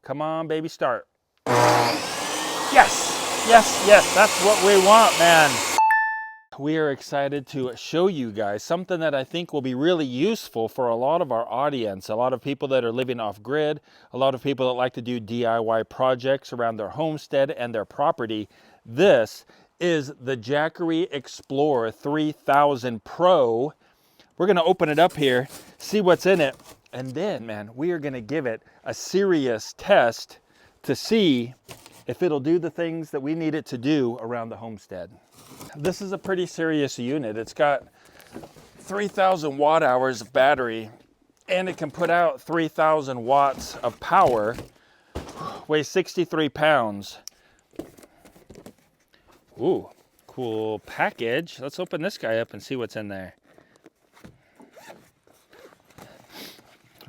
Come on, baby, start. Yes, yes, yes, that's what we want, man. We are excited to show you guys something that I think will be really useful for a lot of our audience. A lot of people that are living off grid, a lot of people that like to do DIY projects around their homestead and their property. This is the Jackery Explorer 3000 Pro. We're gonna open it up here, see what's in it, and then, man, we are gonna give it a serious test to see if it'll do the things that we need it to do around the homestead. This is a pretty serious unit. It's got 3,000 watt hours of battery, and it can put out 3,000 watts of power, weighs 63 pounds. Ooh, cool package. Let's open this guy up and see what's in there.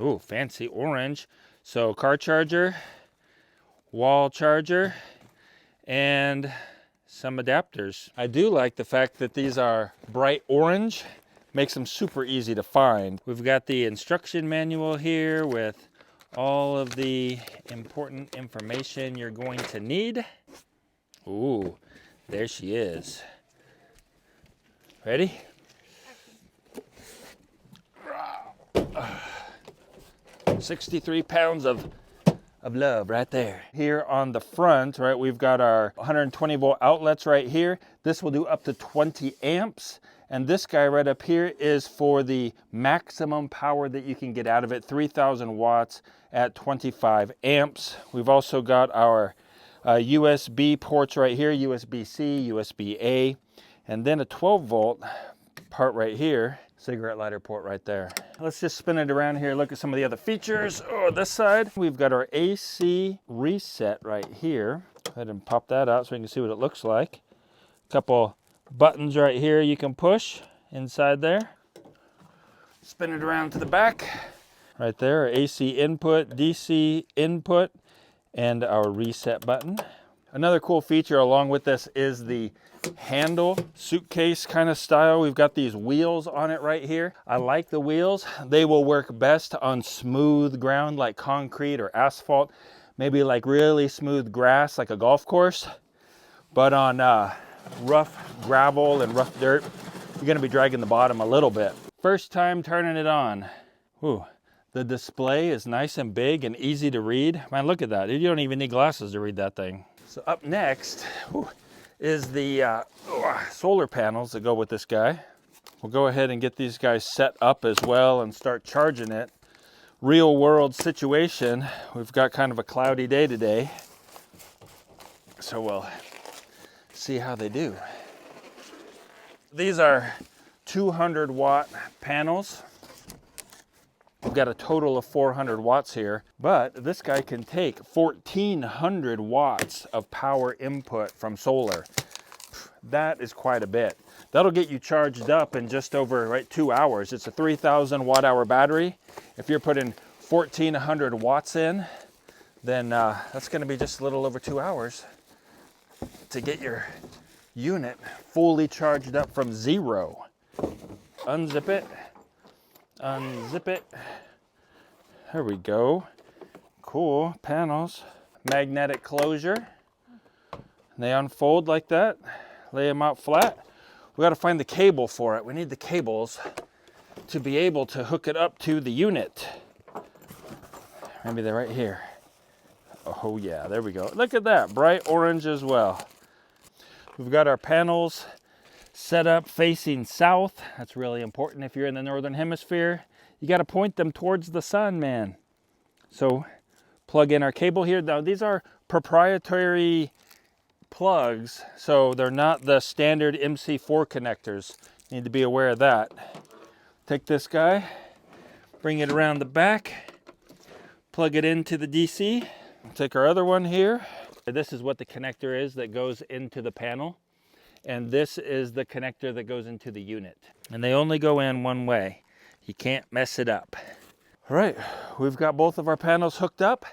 Ooh, fancy orange. So car charger, wall charger, and some adapters. I do like the fact that these are bright orange. Makes them super easy to find. We've got the instruction manual here with all of the important information you're going to need. Ooh, there she is. Ready? 63 pounds of love right there. Here on the front, right, we've got our 120 volt outlets right here. This will do up to 20 amps. And this guy right up here is for the maximum power that you can get out of it, 3,000 watts at 25 amps. We've also got our USB ports right here, USB-C, USB-A, and then a 12 volt part right here, cigarette lighter port right there. Let's just spin it around here, look at some of the other features. Oh, this side, we've got our AC reset right here. Go ahead and pop that out so we can see what it looks like. A couple buttons right here you can push inside there. Spin it around to the back. Right there, our AC input, DC input, and our reset button. Another cool feature along with this is the handle suitcase kind of style. We've got these wheels on it right here. I like the wheels. They will work best on smooth ground like concrete or asphalt, maybe like really smooth grass like a golf course, but on rough gravel and rough dirt, you're going to be dragging the bottom a little bit. First time turning it on. Ooh, the display is nice and big and easy to read. Man, look at that. You don't even need glasses to read that thing. So up next is the solar panels that go with this guy. We'll go ahead and get these guys set up as well and start charging it. Real world situation. We've got kind of a cloudy day today, so we'll see how they do. These are 200 watt panels. We've got a total of 400 watts here, but this guy can take 1,400 watts of power input from solar. That is quite a bit. That'll get you charged up in just over 2 hours. It's a 3,000 watt hour battery. If you're putting 1,400 watts in, then that's going to be just a little over 2 hours to get your unit fully charged up from zero. Unzip it. Unzip it. There we go. Cool panels. Magnetic closure. They unfold like that. Lay them out flat. We got to find the cable for it. We need the cables to be able to hook it up to the unit. Maybe they're right here. Oh yeah, there we go. Look at that, bright orange as well. We've got our panels set up facing south. That's really important if you're in the northern hemisphere. You got to point them towards the sun, man. So plug in our cable here. Now these are proprietary plugs, so they're not the standard MC4 connectors. You need to be aware of that. Take this guy, bring it around the back, plug it into the DC. Take our other one here. This is what the connector is that goes into the panel. And this is the connector that goes into the unit. And they only go in one way. You can't mess it up. All right, we've got both of our panels hooked up.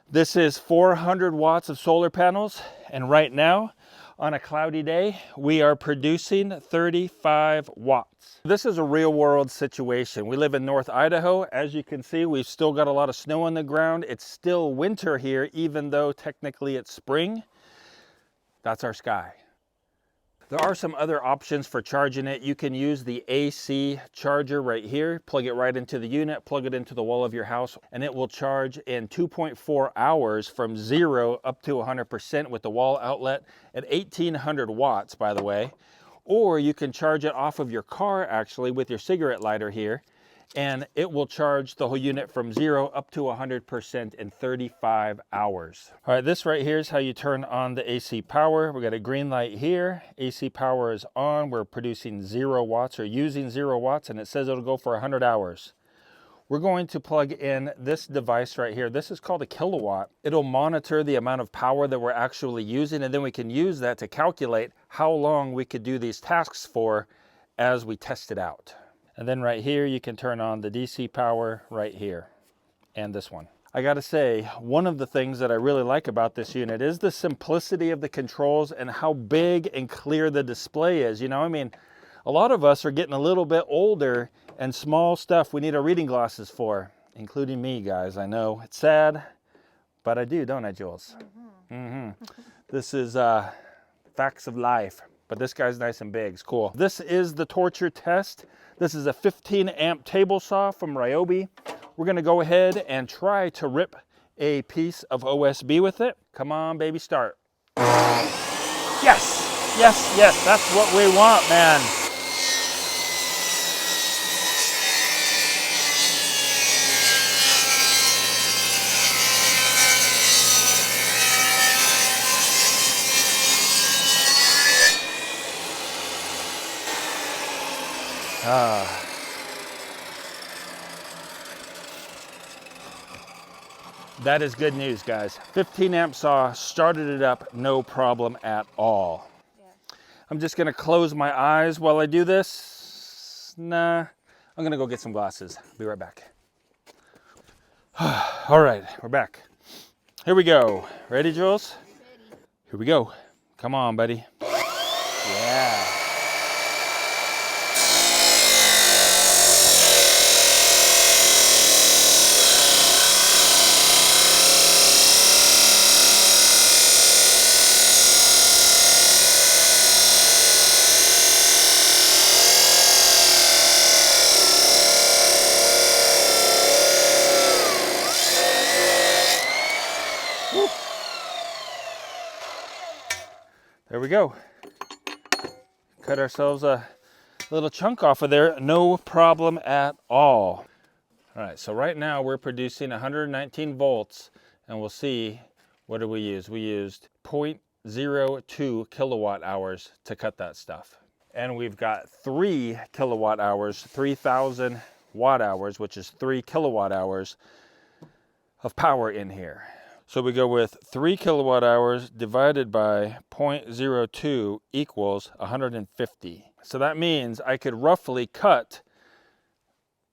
This is 400 watts of solar panels. And right now, On a cloudy day, we are producing 35 watts. This is a real world situation. We live in North Idaho. As you can see, we've still got a lot of snow on the ground. It's still winter here, even though technically it's spring. That's our sky. There are some other options for charging it. You can use the AC charger right here, plug it right into the unit, plug it into the wall of your house, and it will charge in 2.4 hours from 0 up to 100% with the wall outlet at 1800 watts, by the way. Or you can charge it off of your car actually with your cigarette lighter here, and it will charge the whole unit from 0 up to 100% in 35 hours. All right, this right here is how you turn on the AC power. We got a green light here. AC power is on. We're producing 0 watts or using 0 watts, and it says it'll go for 100 hours. We're going to plug in this device right here. This is called a kilowatt. It'll monitor the amount of power that we're actually using, and then we can use that to calculate how long we could do these tasks for as we test it out. And then right here, you can turn on the DC power right here, and this one. I gotta say, one of the things that I really like about this unit is the simplicity of the controls and how big and clear the display is. You know, I mean, a lot of us are getting a little bit older and small stuff we need our reading glasses for, including me, guys. I know, it's sad, but I do, don't I, Jules? This is facts of life, but this guy's nice and big. It's cool. This is the torture test. This is a 15 amp table saw from Ryobi. We're gonna go ahead and try to rip a piece of OSB with it. Come on, baby, start. Yes, yes, yes, that's what we want, man. That is good news, guys. 15 amp saw started it up, no problem at all. Yeah. I'm just gonna close my eyes while I do this. Nah, I'm gonna go get some glasses. Be right back. All right, we're back. Here we go. Ready, Jules? Ready. Here we go. Come on, buddy. Yeah. There we go. Cut ourselves a little chunk off of there, no problem at all. All right, so right now we're producing 119 volts, and we'll see, what did we use? We used 0.02 kilowatt hours to cut that stuff. And we've got 3 kilowatt hours, 3,000 watt hours, which is 3 kilowatt hours of power in here. So we go with 3 kilowatt hours divided by 0.02 equals 150. So that means I could roughly cut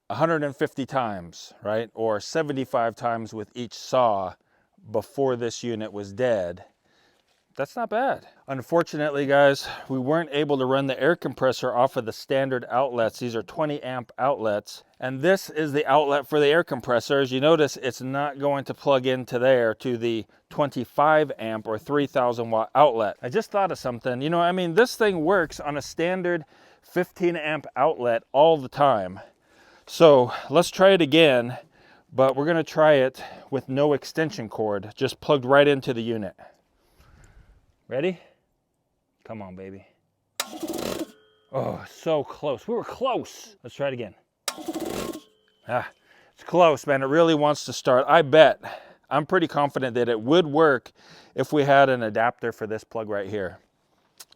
150 times, right? Or 75 times with each saw before this unit was dead. That's not bad. Unfortunately, guys, we weren't able to run the air compressor off of the standard outlets. These are 20 amp outlets. And this is the outlet for the air compressor. As you notice, it's not going to plug into there to the 25 amp or 3000 watt outlet. I just thought of something. You know, I mean, this thing works on a standard 15 amp outlet all the time. So let's try it again, but we're gonna try it with no extension cord, just plugged right into the unit. Ready? Come on, baby. Oh, so close. We were close. Let's try it again. Ah, it's close, man. It really wants to start. I bet, I'm pretty confident that it would work if we had an adapter for this plug right here.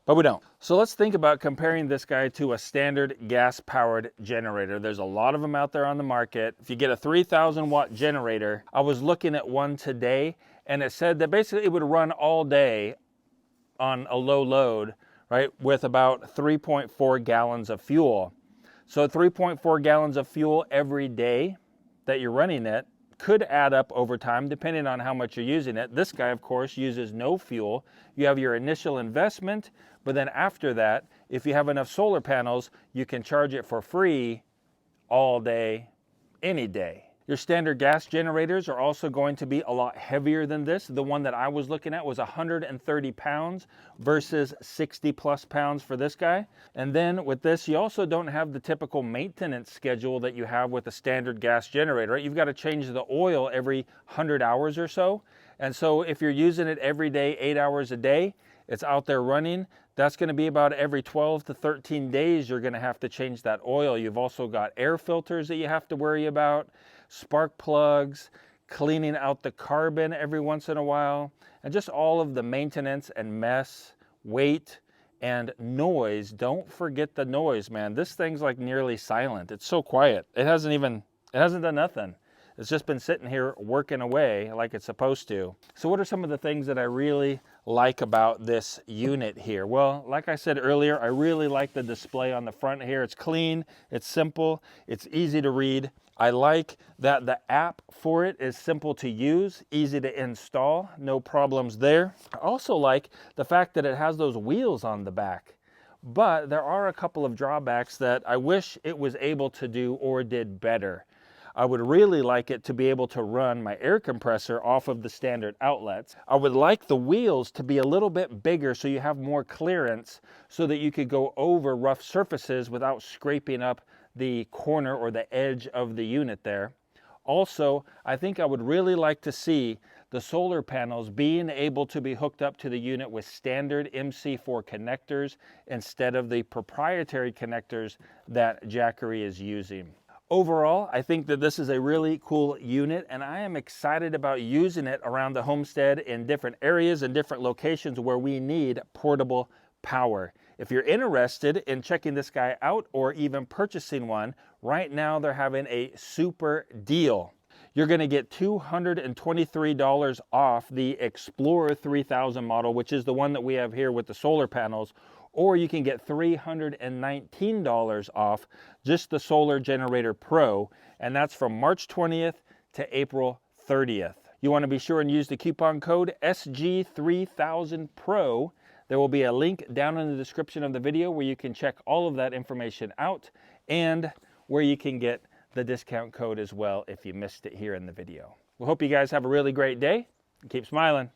But we don't. So let's think about comparing this guy to a standard gas-powered generator. There's a lot of them out there on the market. If you get a 3,000 watt generator, I was looking at one today, and it said that basically it would run all day on a low load, right, with about 3.4 gallons of fuel. So 3.4 gallons of fuel every day that you're running it, could add up over time depending on how much you're using it. This guy, of course, uses no fuel. You have your initial investment, but then after that, if you have enough solar panels, you can charge it for free all day, any day. Your standard gas generators are also going to be a lot heavier than this. The one that I was looking at was 130 pounds versus 60 plus pounds for this guy. And then with this, you also don't have the typical maintenance schedule that you have with a standard gas generator, right? You've got to change the oil every 100 hours or so. And so if you're using it every day, 8 hours a day, it's out there running, that's going to be about every 12 to 13 days you're going to have to change that oil. You've also got air filters that you have to worry about, spark plugs, cleaning out the carbon every once in a while, and just all of the maintenance and mess, weight, and noise. Don't forget the noise, man. This thing's like nearly silent. It's so quiet. It hasn't done nothing. It's just been sitting here working away like it's supposed to. So what are some of the things that I really like about this unit here? Well, like I said earlier, I really like the display on the front here. It's clean, it's simple, it's easy to read. I like that the app for it is simple to use, easy to install, no problems there. I also like the fact that it has those wheels on the back. But there are a couple of drawbacks that I wish it was able to do or did better. I would really like it to be able to run my air compressor off of the standard outlets. I would like the wheels to be a little bit bigger so you have more clearance so that you could go over rough surfaces without scraping up the corner or the edge of the unit there. Also, I think I would really like to see the solar panels being able to be hooked up to the unit with standard MC4 connectors instead of the proprietary connectors that Jackery is using. Overall, I think that this is a really cool unit, and I am excited about using it around the homestead in different areas and different locations where we need portable power. If you're interested in checking this guy out or even purchasing one, right now they're having a super deal. You're going to get $223 off the Explorer 3000 model, which is the one that we have here with the solar panels, or you can get $319 off just the Solar Generator Pro, and that's from March 20th to April 30th. You want to be sure and use the coupon code SG3000PRO. There will be a link down in the description of the video where you can check all of that information out and where you can get the discount code as well if you missed it here in the video. We hope you guys have a really great day and keep smiling.